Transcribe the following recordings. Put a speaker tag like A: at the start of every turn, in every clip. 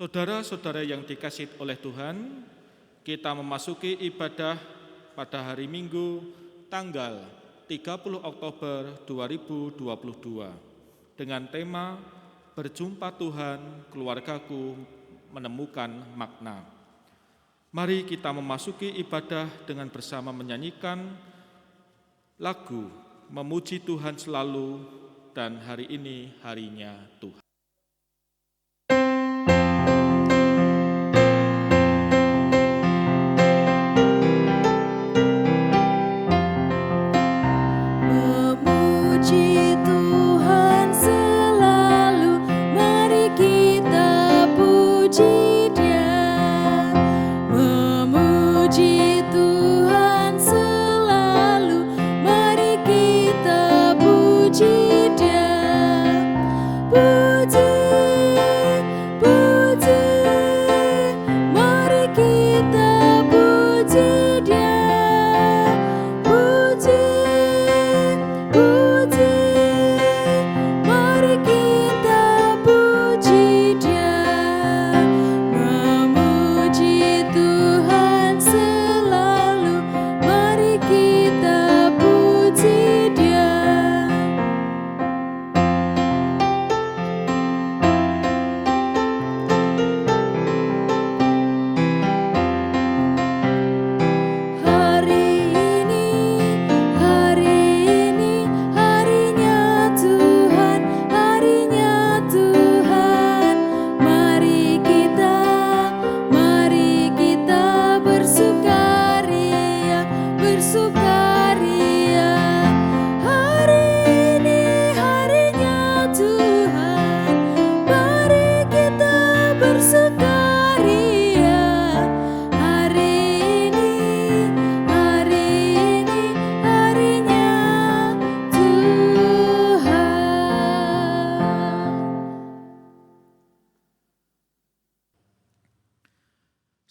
A: Saudara-saudara yang dikasihi oleh Tuhan, kita memasuki ibadah pada hari Minggu tanggal 30 Oktober 2022 dengan tema Berjumpa Tuhan, Keluargaku Menemukan Makna. Mari kita memasuki ibadah dengan bersama menyanyikan lagu Memuji Tuhan Selalu dan hari ini harinya Tuhan.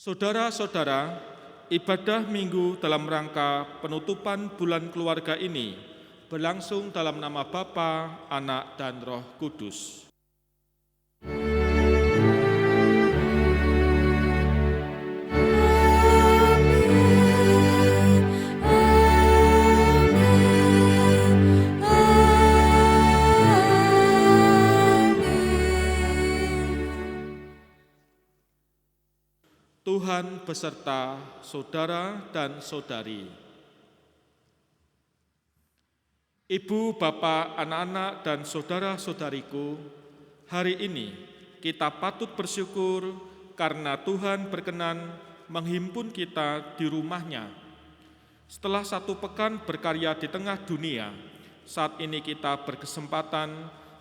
A: Saudara-saudara, ibadah Minggu dalam rangka penutupan bulan keluarga ini berlangsung dalam nama Bapa, Anak, dan Roh Kudus. Tuhan beserta saudara dan saudari. Ibu, bapak, anak-anak, dan saudara-saudariku, hari ini kita patut bersyukur karena Tuhan berkenan menghimpun kita di rumah-Nya. Setelah 1 pekan berkarya di tengah dunia, saat ini kita berkesempatan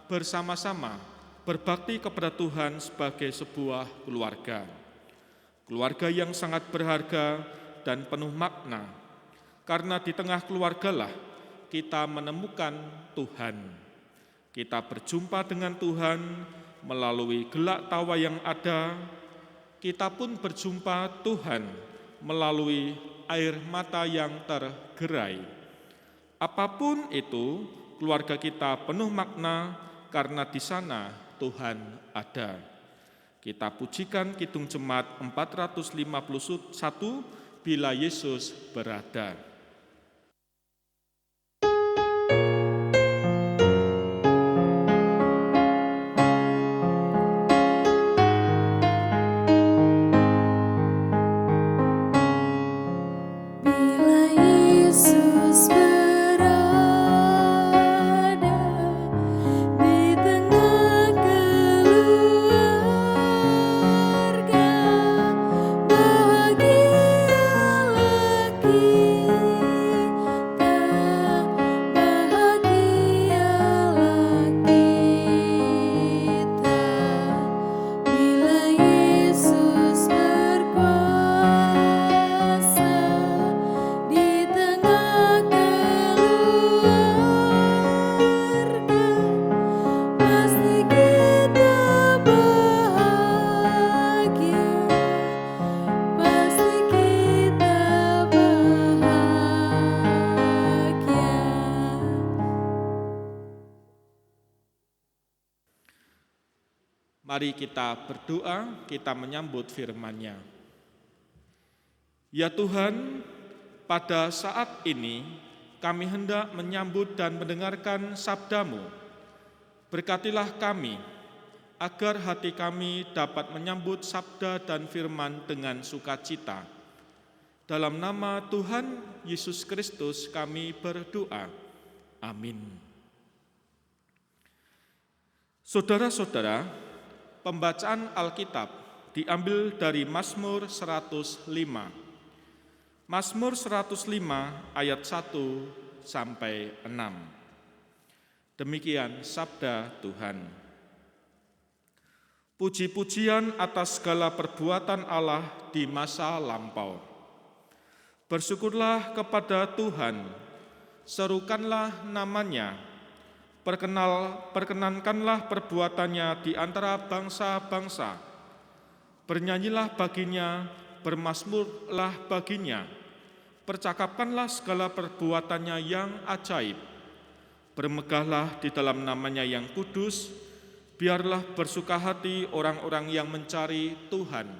A: bersama-sama berbakti kepada Tuhan sebagai sebuah keluarga. Keluarga yang sangat berharga dan penuh makna, karena di tengah keluargalah kita menemukan Tuhan. Kita berjumpa dengan Tuhan melalui gelak tawa yang ada, kita pun berjumpa Tuhan melalui air mata yang tergerai. Apapun itu, keluarga kita penuh makna karena di sana Tuhan ada. Kita pujikan Kidung Jemaat 451, Bila Yesus Berada.
B: Bahagialah kita.
A: Mari kita berdoa, kita menyambut firman-Nya. Ya Tuhan, pada saat ini kami hendak menyambut dan mendengarkan sabda-Mu. Berkatilah kami, agar hati kami dapat menyambut sabda dan firman dengan sukacita. Dalam nama Tuhan Yesus Kristus kami berdoa. Amin. Saudara-saudara, pembacaan Alkitab diambil dari Mazmur 105. Mazmur 105 ayat 1 sampai 6. Demikian sabda Tuhan. Puji-pujian atas segala perbuatan Allah di masa lampau. Bersyukurlah kepada Tuhan, serukanlah namanya, perkenankanlah perbuatannya di antara bangsa-bangsa. Bernyanyilah baginya, bermazmurlah baginya, percakapkanlah segala perbuatannya yang ajaib. Bermegahlah di dalam namanya yang kudus, biarlah bersuka hati orang-orang yang mencari Tuhan.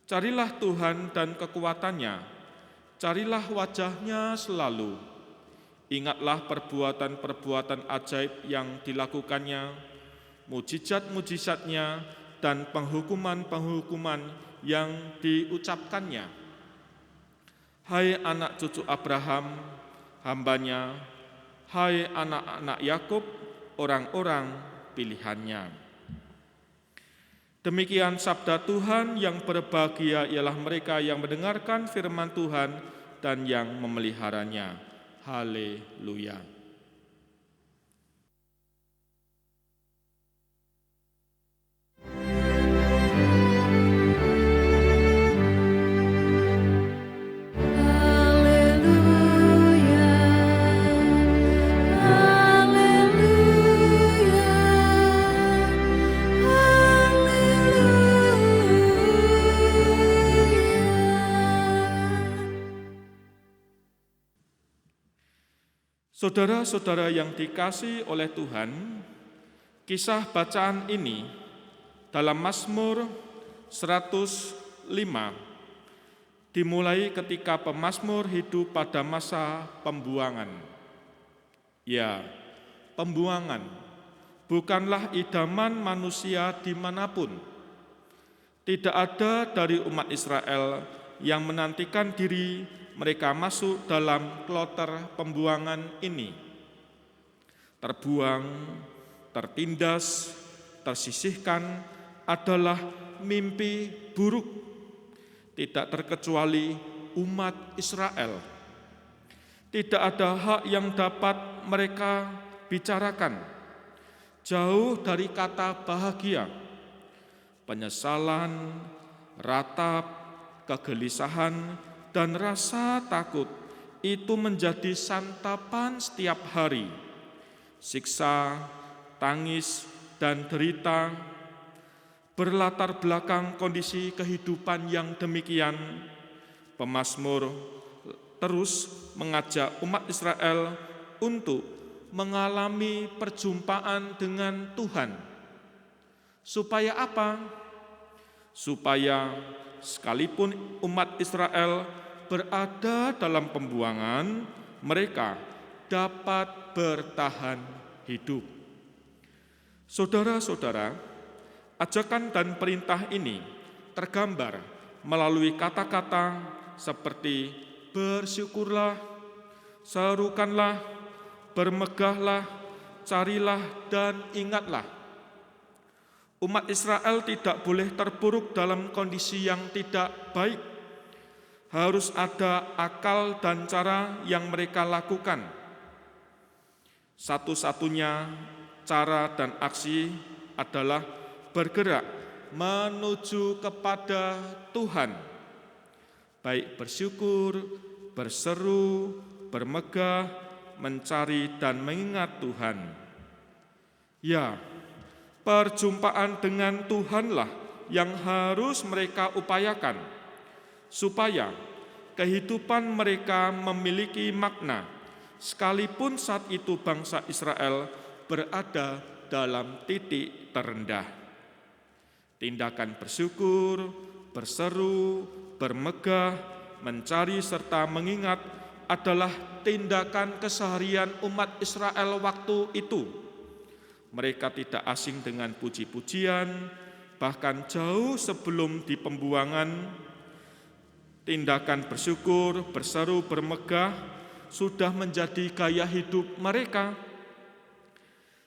A: Carilah Tuhan dan kekuatannya, carilah wajahnya selalu. Ingatlah perbuatan-perbuatan ajaib yang dilakukannya, mujizat-mujizatnya, dan penghukuman-penghukuman yang diucapkannya. Hai anak cucu Abraham, hambanya, hai anak-anak Yakub, orang-orang pilihannya. Demikian sabda Tuhan. Yang berbahagia ialah mereka yang mendengarkan firman Tuhan dan yang memeliharanya. Haleluya. Saudara-saudara yang dikasihi oleh Tuhan, kisah bacaan ini dalam Mazmur 105 dimulai ketika pemazmur hidup pada masa pembuangan. Ya, pembuangan bukanlah idaman manusia dimanapun. Tidak ada dari umat Israel yang menantikan diri mereka masuk dalam kloter pembuangan ini. Terbuang, tertindas, tersisihkan adalah mimpi buruk, tidak terkecuali umat Israel. Tidak ada hak yang dapat mereka bicarakan, jauh dari kata bahagia. Penyesalan, ratap, kegelisahan, dan rasa takut itu menjadi santapan setiap hari. Siksa, tangis, dan derita berlatar belakang kondisi kehidupan yang demikian. Pemazmur terus mengajak umat Israel untuk mengalami perjumpaan dengan Tuhan. Supaya apa? Supaya sekalipun umat Israel berada dalam pembuangan, mereka dapat bertahan hidup. Saudara-saudara, ajakan dan perintah ini tergambar melalui kata-kata seperti bersyukurlah, serukanlah, bermegahlah, carilah, dan ingatlah. Umat Israel tidak boleh terpuruk dalam kondisi yang tidak baik. Harus ada akal dan cara yang mereka lakukan. Satu-satunya cara dan aksi adalah bergerak menuju kepada Tuhan. Baik bersyukur, berseru, bermegah, mencari dan mengingat Tuhan. Ya, perjumpaan dengan Tuhanlah yang harus mereka upayakan, supaya kehidupan mereka memiliki makna, sekalipun saat itu bangsa Israel berada dalam titik terendah. Tindakan bersyukur, berseru, bermegah, mencari serta mengingat adalah tindakan keseharian umat Israel waktu itu. Mereka tidak asing dengan puji-pujian, bahkan jauh sebelum di pembuangan, tindakan bersyukur, berseru, bermegah sudah menjadi gaya hidup mereka.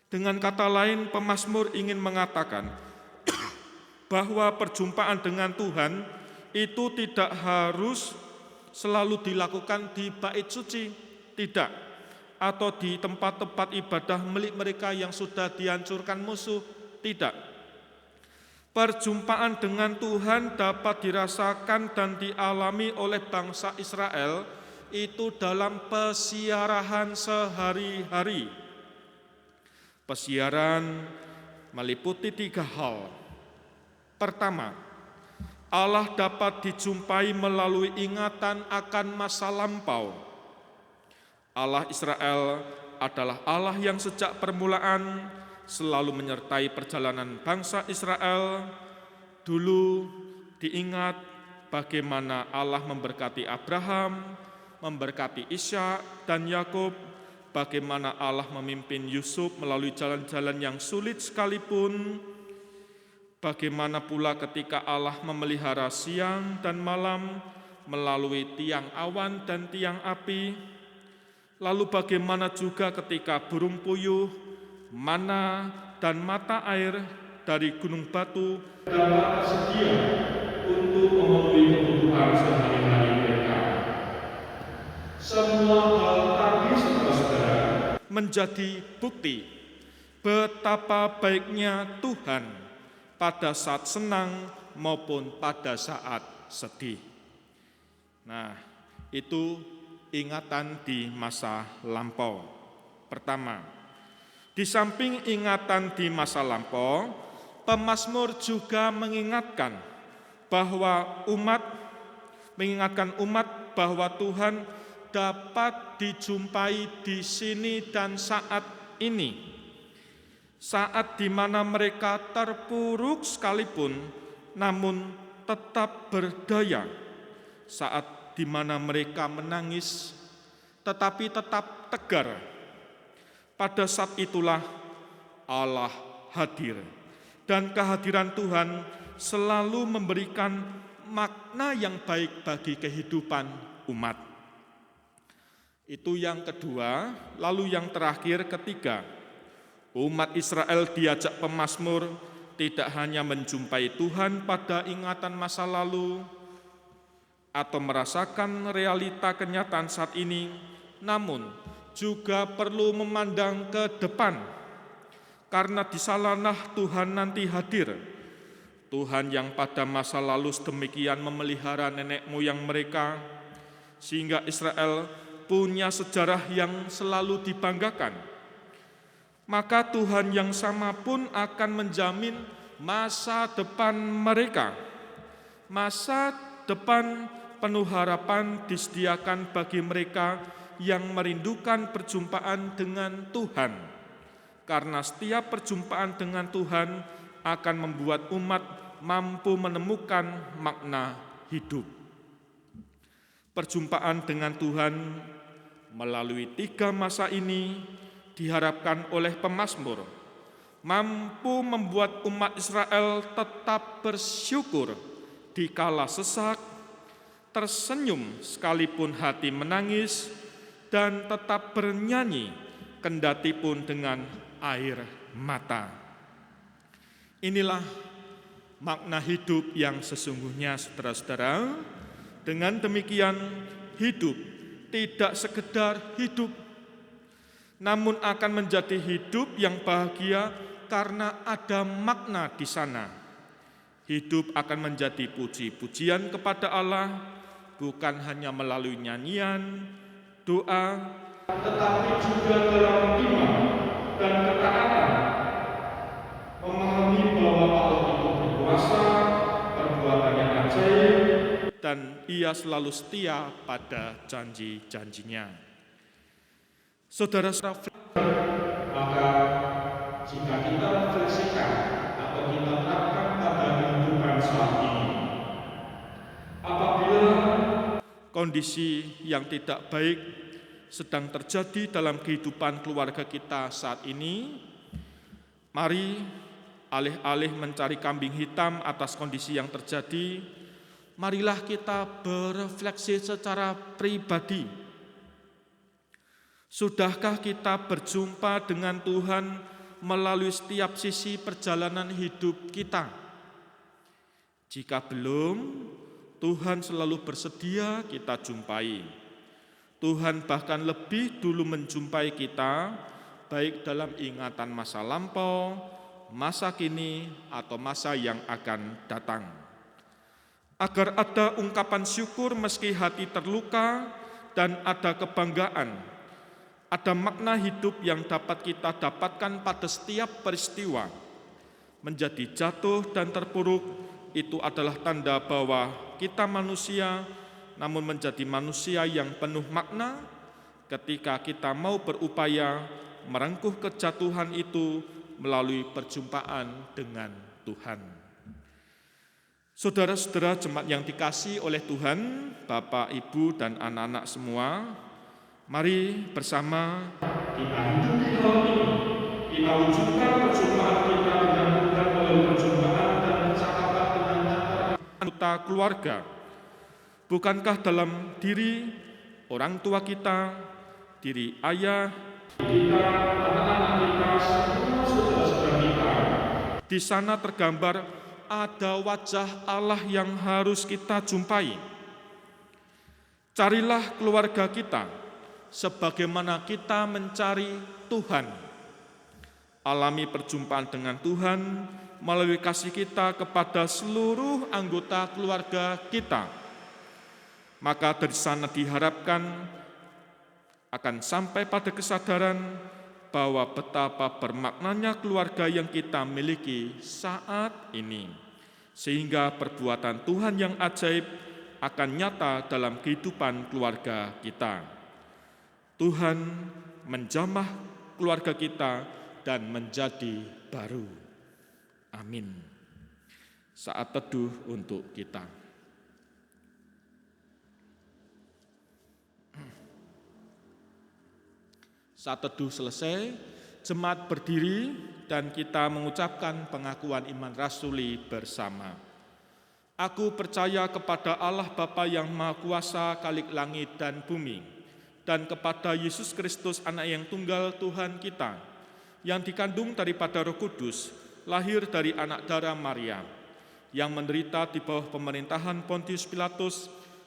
A: Dengan kata lain, pemazmur ingin mengatakan bahwa perjumpaan dengan Tuhan itu tidak harus selalu dilakukan di bait suci, tidak, atau di tempat-tempat ibadah milik mereka yang sudah dihancurkan musuh, tidak. Perjumpaan dengan Tuhan dapat dirasakan dan dialami oleh bangsa Israel itu dalam pesiarahan sehari-hari. Pesiaran meliputi 3 hal. Pertama, Allah dapat dijumpai melalui ingatan akan masa lampau. Allah Israel adalah Allah yang sejak permulaan selalu menyertai perjalanan bangsa Israel. Dulu diingat bagaimana Allah memberkati Abraham, memberkati Ishak dan Yakub, bagaimana Allah memimpin Yusuf melalui jalan-jalan yang sulit sekalipun, bagaimana pula ketika Allah memelihara siang dan malam melalui tiang awan dan tiang api, lalu bagaimana juga ketika burung puyuh, mana dan mata air dari gunung batu dapat tersedia untuk memenuhi kebutuhan sehari-hari mereka. Semua hal tadi, saudara-saudara, menjadi bukti betapa baiknya Tuhan pada saat senang maupun pada saat sedih. Nah, itu ingatan di masa lampau. Pertama, di samping ingatan di masa lampau, pemazmur juga mengingatkan umat bahwa Tuhan dapat dijumpai di sini dan saat ini. Saat di mana mereka terpuruk sekalipun, namun tetap berdaya. Saat di mana mereka menangis, tetapi tetap tegar. Pada saat itulah Allah hadir, dan kehadiran Tuhan selalu memberikan makna yang baik bagi kehidupan umat. Itu yang kedua. Lalu yang terakhir, ketiga, umat Israel diajak pemazmur tidak hanya menjumpai Tuhan pada ingatan masa lalu atau merasakan realita kenyataan saat ini, namun juga perlu memandang ke depan, karena di sanalah Tuhan nanti hadir. Tuhan yang pada masa lalu sedemikian memelihara nenek moyang mereka, sehingga Israel punya sejarah yang selalu dibanggakan. Maka Tuhan yang sama pun akan menjamin masa depan mereka. Masa depan penuh harapan disediakan bagi mereka yang merindukan perjumpaan dengan Tuhan, karena setiap perjumpaan dengan Tuhan akan membuat umat mampu menemukan makna hidup. Perjumpaan dengan Tuhan melalui 3 masa ini diharapkan oleh pemazmur mampu membuat umat Israel tetap bersyukur di kala sesak, tersenyum sekalipun hati menangis, dan tetap bernyanyi kendati pun dengan air mata. Inilah makna hidup yang sesungguhnya, saudara-saudara. Dengan demikian, hidup tidak sekedar hidup, namun akan menjadi hidup yang bahagia karena ada makna di sana. Hidup akan menjadi puji-pujian kepada Allah, bukan hanya melalui nyanyian, doa, tetapi juga dalam iman dan ketaatan, memahami bahwa Allah itu berkuasa, perbuatannya ajaib, dan Ia selalu setia pada janji-janjinya. Saudara-saudara, maka jika kita refleksikan atau kita terapkan pada saat ini. Apabila kondisi yang tidak baik sedang terjadi dalam kehidupan keluarga kita saat ini, mari alih-alih mencari kambing hitam atas kondisi yang terjadi, marilah kita berefleksi secara pribadi. Sudahkah kita berjumpa dengan Tuhan melalui setiap sisi perjalanan hidup kita? Jika belum, Tuhan selalu bersedia kita jumpai. Tuhan bahkan lebih dulu menjumpai kita, baik dalam ingatan masa lampau, masa kini, atau masa yang akan datang. Agar ada ungkapan syukur meski hati terluka dan ada kebanggaan, ada makna hidup yang dapat kita dapatkan pada setiap peristiwa. Menjadi jatuh dan terpuruk itu adalah tanda bahwa kita manusia, namun menjadi manusia yang penuh makna ketika kita mau berupaya merengkuh kejatuhan itu melalui perjumpaan dengan Tuhan. Saudara-saudara jemaat yang dikasihi oleh Tuhan, Bapak, Ibu, dan anak-anak semua, mari bersama kita hidupi hal ini. Kita wujudkan perjumpaan kita dengan Tuhan melalui perjumpaan dan percakapan dengan anggota keluarga. Bukankah dalam diri orang tua kita, diri ayah, kita, anak-anak kita, semua saudara-saudara kita, di sana tergambar ada wajah Allah yang harus kita jumpai. Carilah keluarga kita sebagaimana kita mencari Tuhan. Alami perjumpaan dengan Tuhan melalui kasih kita kepada seluruh anggota keluarga kita. Maka dari sana diharapkan akan sampai pada kesadaran bahwa betapa bermaknanya keluarga yang kita miliki saat ini, sehingga perbuatan Tuhan yang ajaib akan nyata dalam kehidupan keluarga kita. Tuhan menjamah keluarga kita dan menjadi baru. Amin. Saat teduh untuk kita. Saat teduh selesai, jemaat berdiri dan kita mengucapkan pengakuan iman rasuli bersama. Aku percaya kepada Allah Bapa yang Maha Kuasa, Khalik langit dan bumi, dan kepada Yesus Kristus, Anak yang tunggal Tuhan kita, yang dikandung daripada Roh Kudus, lahir dari anak darah Maria, yang menderita di bawah pemerintahan Pontius Pilatus,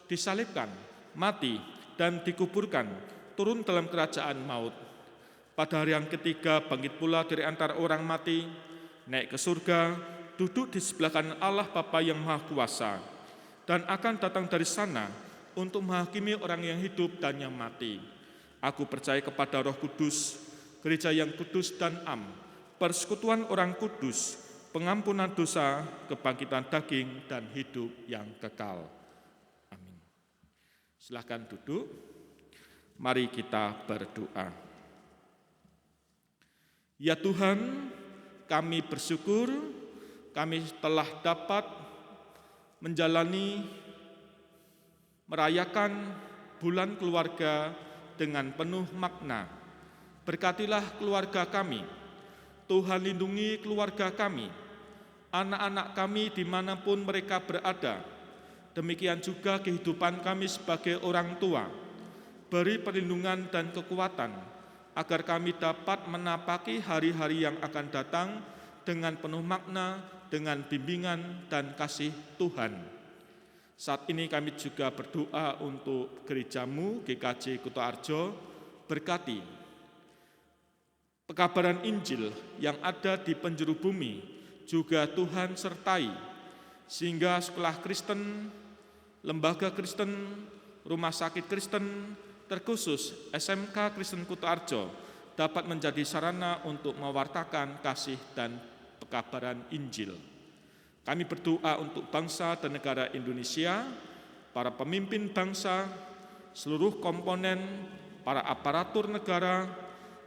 A: disalibkan, mati, dan dikuburkan, turun dalam kerajaan maut. Pada hari yang ketiga bangkit pula dari antara orang mati, naik ke surga, duduk di sebelah kanan Allah Bapa yang Maha Kuasa, dan akan datang dari sana untuk menghakimi orang yang hidup dan yang mati. Aku percaya kepada Roh Kudus, gereja yang kudus dan am, persekutuan orang kudus, pengampunan dosa, kebangkitan daging, dan hidup yang kekal. Amin. Silakan duduk. Mari kita berdoa. Ya Tuhan, kami bersyukur kami telah dapat menjalani, merayakan bulan keluarga dengan penuh makna. Berkatilah keluarga kami, Tuhan lindungi keluarga kami, anak-anak kami dimanapun mereka berada. Demikian juga kehidupan kami sebagai orang tua. Beri perlindungan dan kekuatan, agar kami dapat menapaki hari-hari yang akan datang dengan penuh makna, dengan bimbingan dan kasih Tuhan. Saat ini kami juga berdoa untuk gerejamu GKJ Kutoarjo, berkati pekabaran Injil yang ada di penjuru bumi, juga Tuhan sertai, sehingga sekolah Kristen, lembaga Kristen, rumah sakit Kristen, terkhusus SMK Kristen Kutoarjo dapat menjadi sarana untuk mewartakan kasih dan pekabaran Injil. Kami berdoa untuk bangsa dan negara Indonesia, para pemimpin bangsa, seluruh komponen, para aparatur negara,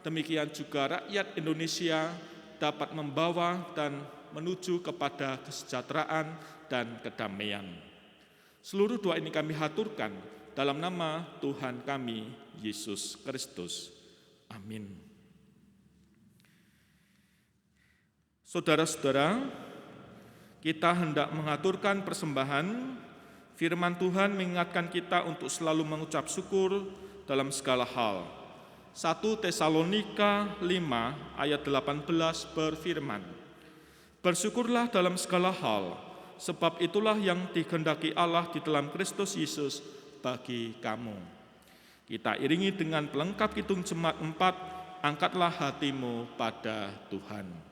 A: demikian juga rakyat Indonesia dapat membawa dan menuju kepada kesejahteraan dan kedamaian. Seluruh doa ini kami haturkan dalam nama Tuhan kami, Yesus Kristus. Amin. Saudara-saudara, kita hendak mengaturkan persembahan. Firman Tuhan mengingatkan kita untuk selalu mengucap syukur dalam segala hal. 1 Tesalonika 5 ayat 18 berfirman, "Bersyukurlah dalam segala hal, sebab itulah yang dikehendaki Allah di dalam Kristus Yesus bagi kamu." Kita iringi dengan pelengkap Kidung Jemaat 4, "Angkatlah hatimu pada Tuhan."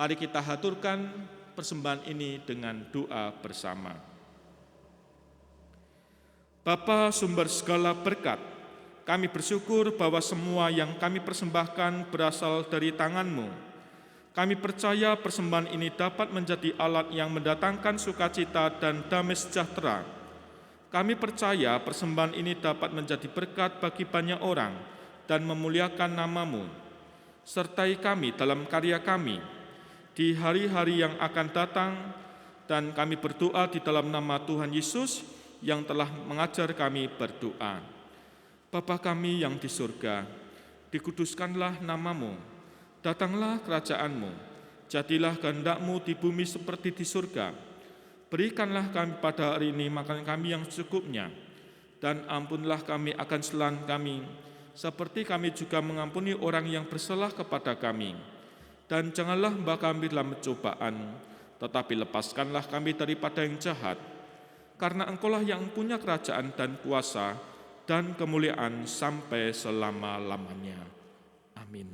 A: Mari kita haturkan persembahan ini dengan doa bersama. Bapa sumber segala berkat, kami bersyukur bahwa semua yang kami persembahkan berasal dari tangan-Mu. Kami percaya persembahan ini dapat menjadi alat yang mendatangkan sukacita dan damai sejahtera. Kami percaya persembahan ini dapat menjadi berkat bagi banyak orang dan memuliakan nama-Mu. Sertai kami dalam karya kami di hari-hari yang akan datang, dan kami berdoa di dalam nama Tuhan Yesus yang telah mengajar kami berdoa. Bapa kami yang di surga, dikuduskanlah nama-Mu, datanglah kerajaan-Mu, jadilah kehendak-Mu di bumi seperti di surga. Berikanlah kami pada hari ini makan kami yang secukupnya, dan ampunlah kami akan kesalahan kami, seperti kami juga mengampuni orang yang bersalah kepada kami. Dan janganlah membawa kami dalam pencobaan, tetapi lepaskanlah kami daripada yang jahat. Karena Engkau-lah yang punya kerajaan dan kuasa dan kemuliaan sampai selama-lamanya. Amin.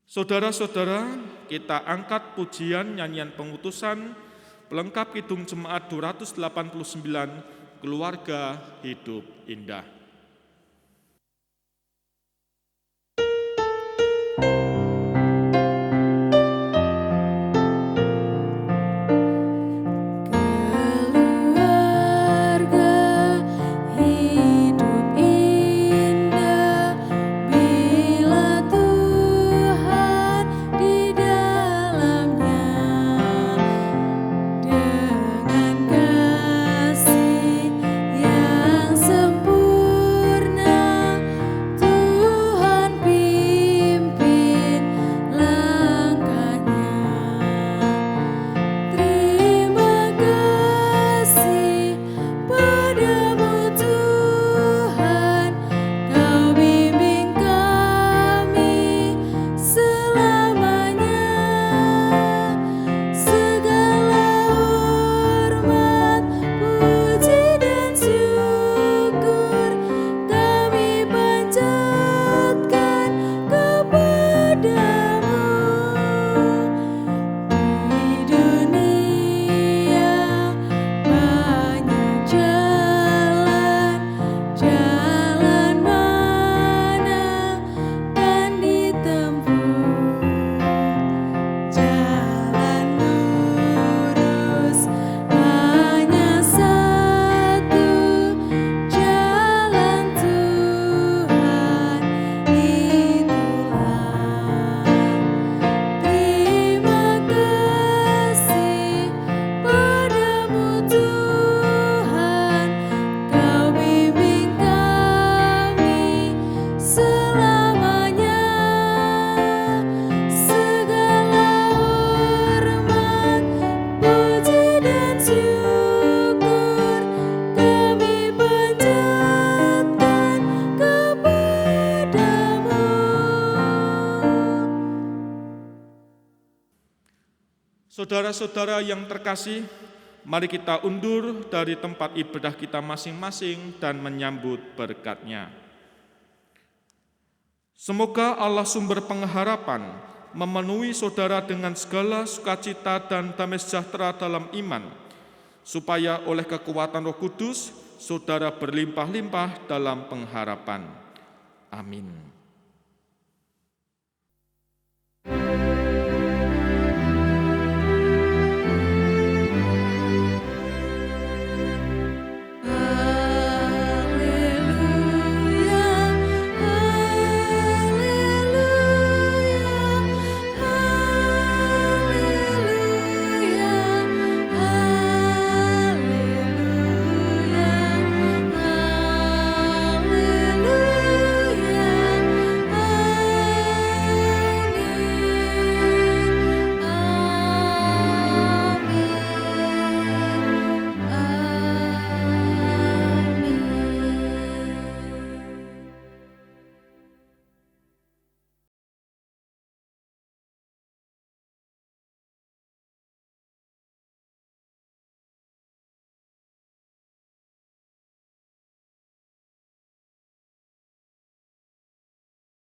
A: Saudara-saudara, kita angkat pujian nyanyian pengutusan pelengkap Kidung Jemaat 289, Keluarga Hidup Indah.
B: Sempurna
A: Saudara-saudara yang terkasih, mari kita undur dari tempat ibadah kita masing-masing dan menyambut berkat-Nya. Semoga Allah sumber pengharapan memenuhi saudara dengan segala sukacita dan damai sejahtera dalam iman, supaya oleh kekuatan Roh Kudus, saudara berlimpah-limpah dalam pengharapan. Amin.